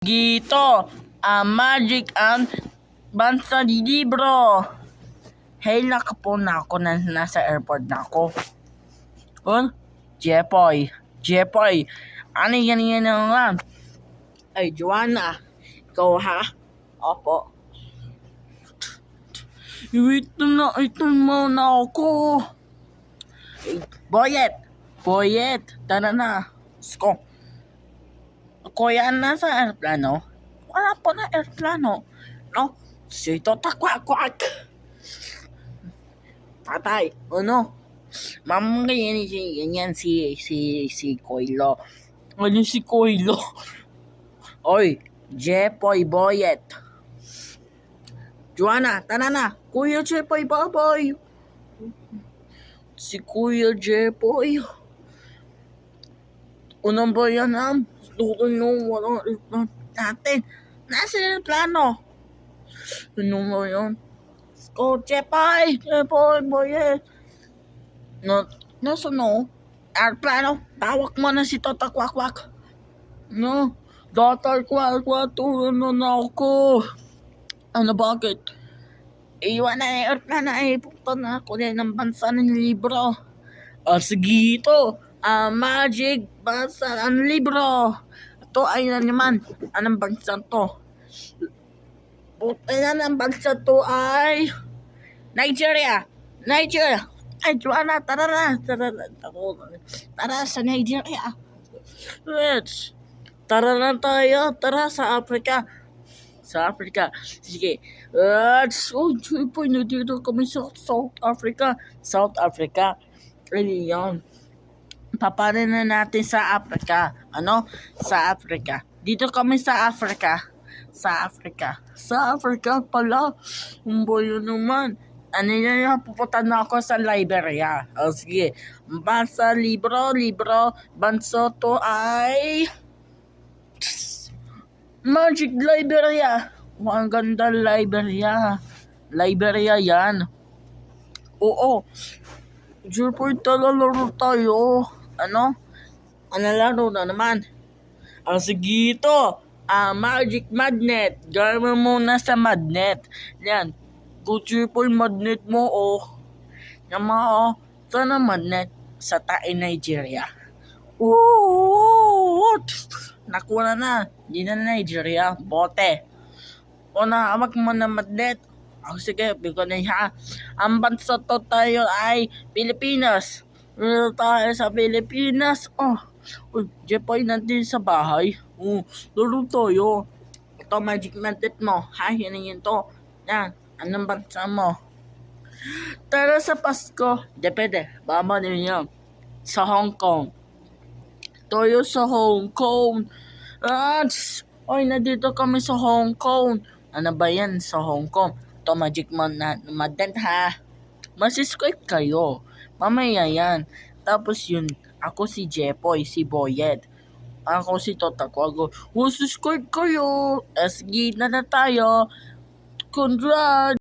Gito, magic and bansa di libro. Hey, nakapon na ako na nasa airport na ako. Jepoy. Ano yan nga? Ay, Joanna. Ikaw ha? Opo. Ito mo na ako. Boyet, tara na. Sko. Kuya, nasa aeroplano? Wala po na aeroplano. No? Sito takwak. Tatay, ano? Ma'am, ganyan si Koilo. Ano si Koilo? Oy, Jepoy Boyet. Joanna, tara na. Kuya Jepoy Baboy. Si Kuya Jepoy. Unang ba yan, Tulong walang aeroplano natin. Nasa aeroplano. Ano ba yan? Go, Jepoy Boyet. Nasa aeroplano. Tawag mo na si Tota Kwakwak. No, Dr. Kwakwak, tulungan na ako. Ano, bakit? Iwan na aeroplano ay pupunta na ako din ng bansa ng libro. Sige ito. Magic bansa ng libro. Ito ay na naman. Anong bansa to? Puta na ng bansa to ay Nigeria. Ay, Joanna, tara sa Nigeria. Let's. Tara na tayo. Tara sa Africa. Sige. Jepoy, nandito kami sa South Africa. Really yan. Paparin na natin sa Africa. Ano? Sa Africa. Dito kami sa Africa. Sa Africa pala. Umboy naman. Ano yan? Pupunta na ako sa Liberia. Sige. Bansa, libro. Bansa to ay Magic Liberia. Ang ganda Liberia yan. Oo. Jepoy, talalaro tayo. Ano laro na naman? Sige ito. Magic magnet. Gawin mo na sa magnet. Yan. Jepoy, magnet mo, Yan mga, Sana magnet sa tae Nigeria. Nakuha na. Di na Nigeria. Bote. Hawak mo na magnet. Sige, bigyan na ha. Ang bansa to tayo ay Pilipinas. Tayo sa Pilipinas. Jepoy, nandun sa bahay. Laro tayo. Ito, magic magnet mo. Yan to. Yan. Anong bansa mo? Tara sa Pasko. Depende. Bama din yan. Sa Hong Kong. Tayo sa Hong Kong. Nandito kami sa Hong Kong. Ano ba yan sa Hong Kong? Ito, magic magnet ha. Masiscribe kayo. Mamaya yan. Tapos yun, ako si Jepoy, si Boyet. Ako si Tota Kwago. Subscribe kayo. Sige na tayo. Congrats!